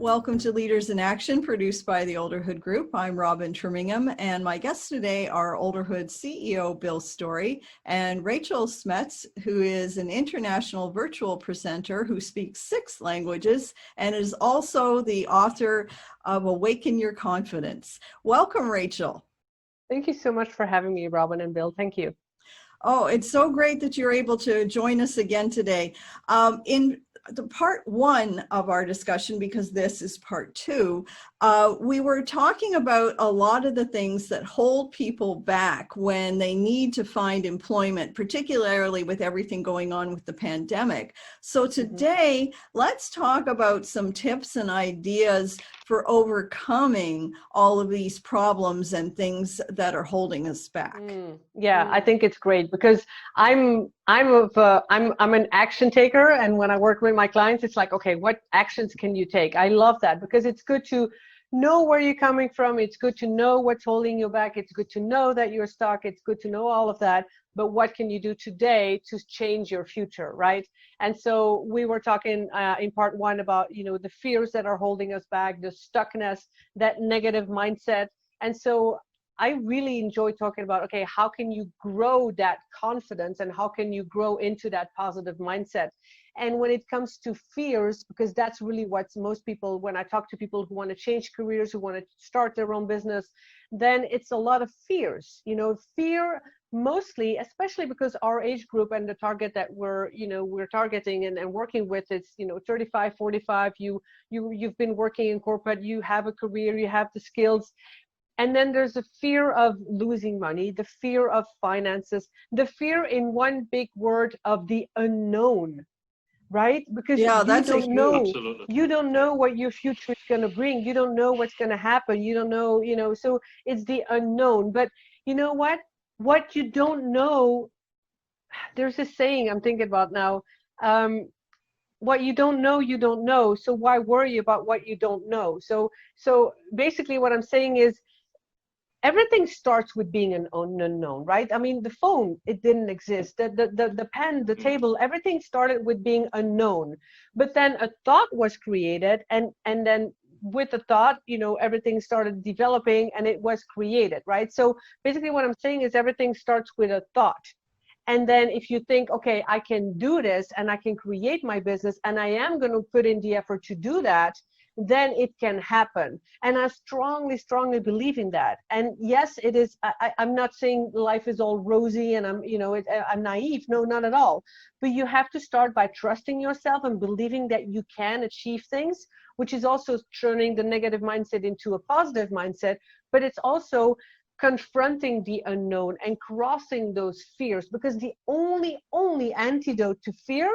Welcome to Leaders in Action, produced by the Olderhood Group. I'm Robin Trimingham, and my guests today are Olderhood CEO Bill Storie and Rachel Smets, who is an international virtual presenter who speaks 6 languages and is also the author of Awaken Your Confidence. Welcome, Rachel. Thank you so much for having me, Robin and Bill. Thank you. Oh, it's so great that you're able to join us again today. In the part 1 of our discussion, because this is part 2, we were talking about a lot of the things that hold people back when they need to find employment, particularly with everything going on with the pandemic. So today, let's talk about some tips and ideas for overcoming all of these problems and things that are holding us back. Yeah, I think it's great because I'm an action taker, and when I work with my clients, it's like, okay, what actions can you take? I love that because it's good to know where you're coming from. It's good to know what's holding you back. It's good to know that you're stuck. It's good to know all of that. But what can you do today to change your future, right? And so we were talking in part 1 about, the fears that are holding us back, the stuckness, that negative mindset. And so I really enjoy talking about, okay, how can you grow that confidence and how can you grow into that positive mindset? And when it comes to fears, because that's really what most people, when I talk to people who want to change careers, who want to start their own business, then it's a lot of fears, fear mostly, especially because our age group and the target that we're targeting and working with is, 35, 45, you've been working in corporate, you have a career, you have the skills. And then there's the fear of losing money, the fear of finances, the fear in one big word of the unknown, right? Because you don't know what your future is going to bring. You don't know what's going to happen. You don't know, so it's the unknown. But you know what? What you don't know, there's a saying I'm thinking about now, what you don't know, you don't know. So why worry about what you don't know? So basically what I'm saying is, everything starts with being an unknown, right? I mean, the phone, it didn't exist. The pen, the table, everything started with being unknown. But then a thought was created, and then with the thought, everything started developing and it was created, right? So basically what I'm saying is everything starts with a thought. And then if you think, okay, I can do this and I can create my business and I am going to put in the effort to do that, then it can happen. And I strongly, strongly believe in that. And yes, it is. I'm not saying life is all rosy and I'm naive. No, not at all. But you have to start by trusting yourself and believing that you can achieve things, which is also turning the negative mindset into a positive mindset. But it's also confronting the unknown and crossing those fears, because the only antidote to fear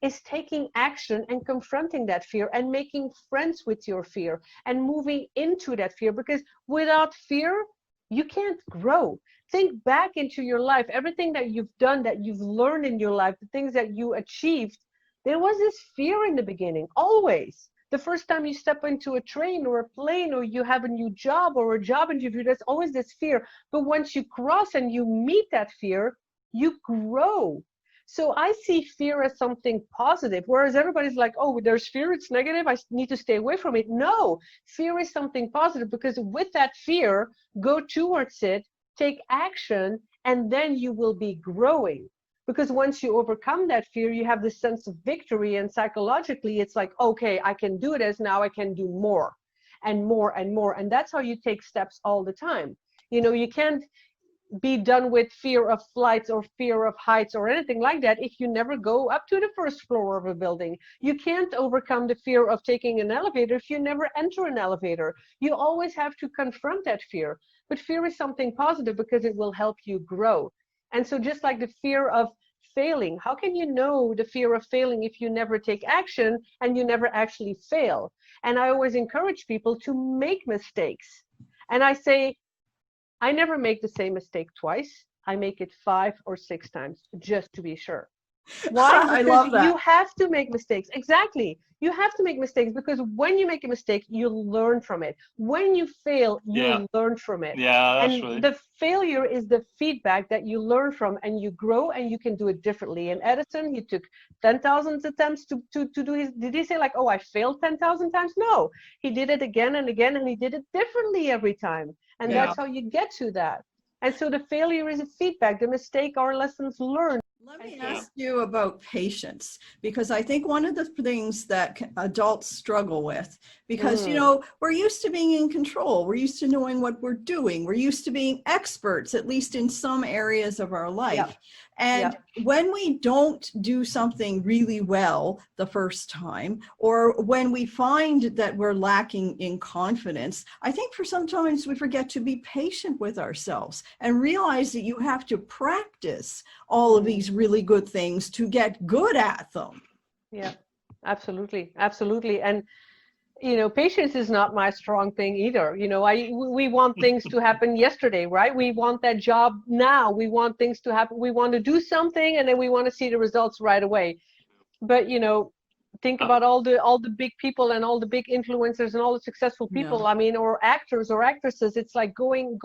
is taking action and confronting that fear and making friends with your fear and moving into that fear, because without fear, you can't grow. Think back into your life, everything that you've done, that you've learned in your life, the things that you achieved, there was this fear in the beginning, always. The first time you step into a train or a plane or you have a new job or a job interview, there's always this fear. But once you cross and you meet that fear, you grow. So I see fear as something positive, whereas everybody's like, oh, there's fear, it's negative, I need to stay away from it. No, fear is something positive, because with that fear, go towards it, take action, and then you will be growing. Because once you overcome that fear, you have this sense of victory, and psychologically, it's like, okay, I can do this, now I can do more and more and more. And that's how you take steps all the time. You can't be done with fear of flights or fear of heights or anything like that if you never go up to the first floor of a building. You can't overcome the fear of taking an elevator if you never enter an elevator. You always have to confront that fear. But fear is something positive because it will help you grow. And so just like the fear of failing, how can you know the fear of failing if you never take action and you never actually fail? And I always encourage people to make mistakes. And I say, I never make the same mistake twice. I make it 5 or 6 times just to be sure. Why? I Because love that. you have to make mistakes. Exactly. You have to make mistakes because when you make a mistake, you learn from it. When you fail, Yeah. you learn from it. Yeah, that's And right. the failure is the feedback that you learn from, and you grow and you can do it differently. And Edison, he took 10,000 attempts to do his, did he say like, oh, I failed 10,000 times? No, he did it again and again, and he did it differently every time. And Yeah. that's how you get to that. And so the failure is a feedback. The mistake are lessons learned. Let me Yeah. ask you about patience, because I think one of the things that adults struggle with, because, you know, we're used to being in control. We're used to knowing what we're doing. We're used to being experts, at least in some areas of our life. Yep. And when we don't do something really well the first time, or when we find that we're lacking in confidence, I think for sometimes we forget to be patient with ourselves and realize that you have to practice all of these really good things to get good at them. Yeah, absolutely. Absolutely. And, you know, patience is not my strong thing either. You know, we want things to happen yesterday, right? We want that job now. We want things to happen. We want to do something and then we want to see the results right away. But, you know, think about all the big people and all the big influencers and all the successful people. I mean, or actors or actresses. It's like going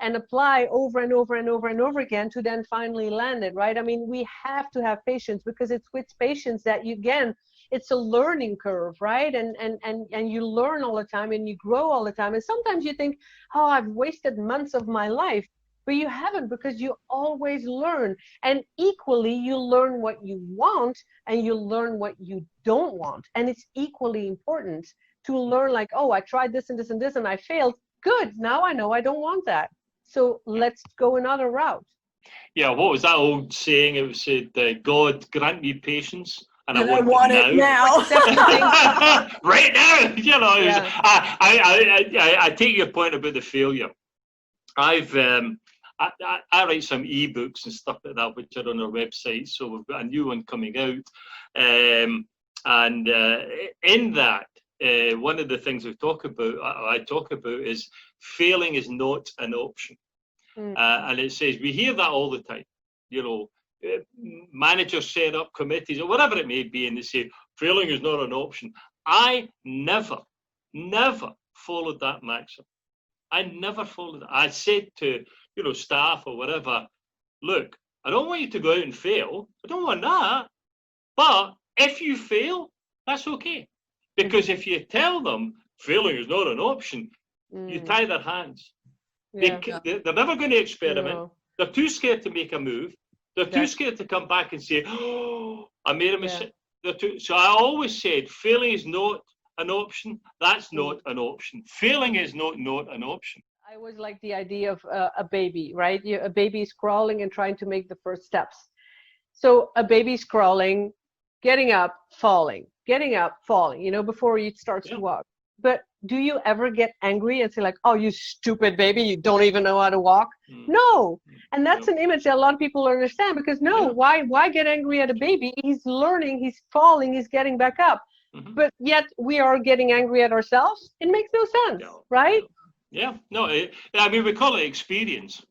and apply over and over and over and over again to then finally land it, right? I mean, we have to have patience because it's with patience that you, again, it's a learning curve, right? And you learn all the time and you grow all the time. And sometimes you think, oh, I've wasted months of my life. But you haven't, because you always learn. And equally, you learn what you want and you learn what you don't want. And it's equally important to learn like, oh, I tried this and this and this and I failed. Good. Now I know I don't want that. So let's go another route. Yeah, what was that old saying? It was said, God grant me patience. And I I want want it it now. Right now, you know. Yeah. I take your point about the failure. I write some ebooks and stuff like that, which are on our website. So we've got a new one coming out, and in that, one of the things I talk about is failing is not an option. And it says we hear that all the time. You know, managers set up committees or whatever it may be, and they say failing is not an option. I never followed that maxim. I never followed it. I said to, you know, staff or whatever, look, I don't want you to go out and fail. I don't want that. But if you fail, that's okay. Because if you tell them failing is not an option, you tie their hands. They're never going to experiment. No. They're too scared to make a move. They're too scared to come back and say, oh, I made a mistake. So I always said failing is not an option. That's not an option. Failing is not an option. I always like the idea of a baby, right? A baby is crawling and trying to make the first steps. So a baby's crawling, getting up, falling, you know, before it starts to walk. But do you ever get angry and say like, oh, you stupid baby, you don't even know how to walk? No. And that's an image that a lot of people understand, because why get angry at a baby? He's learning, he's falling, he's getting back up. But yet we are getting angry at ourselves. It makes no sense, right? Yeah, no, I mean, we call it experience.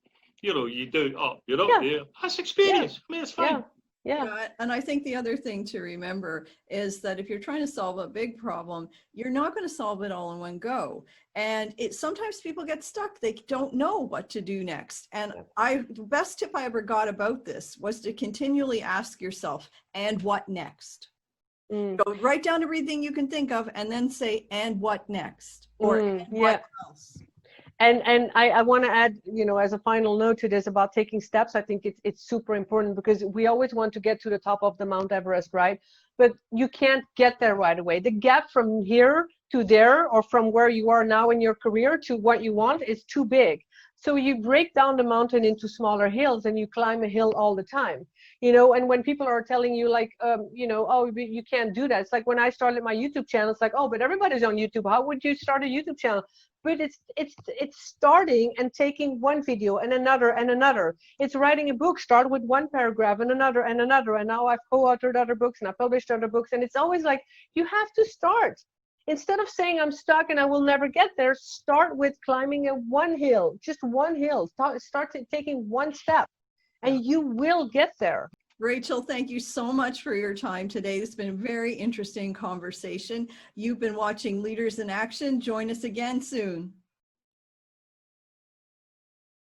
You know, you do, you're up there. That's experience. I mean, it's fine. Yeah. And I think the other thing to remember is that if you're trying to solve a big problem, you're not going to solve it all in one go. And sometimes people get stuck. They don't know what to do next. And the best tip I ever got about this was to continually ask yourself, and what next? Go right down to everything you can think of and then say, and what next? Or what else? And I want to add, you know, as a final note to this about taking steps, I think it's super important, because we always want to get to the top of the Mount Everest, right? But you can't get there right away. The gap from here to there, or from where you are now in your career to what you want, is too big. So you break down the mountain into smaller hills and you climb a hill all the time, you know. And when people are telling you like, you know, oh, you can't do that. It's like when I started my YouTube channel, it's like, oh, but everybody's on YouTube. How would you start a YouTube channel? But it's starting and taking one video and another and another. It's writing a book, start with one paragraph and another and another. And now I've co-authored other books and I published other books. And it's always like, you have to start. Instead of saying I'm stuck and I will never get there, start with climbing one hill, just one hill. Start taking one step and you will get there. Rachel, thank you so much for your time today. It's been a very interesting conversation. You've been watching Leaders in Action. Join us again soon.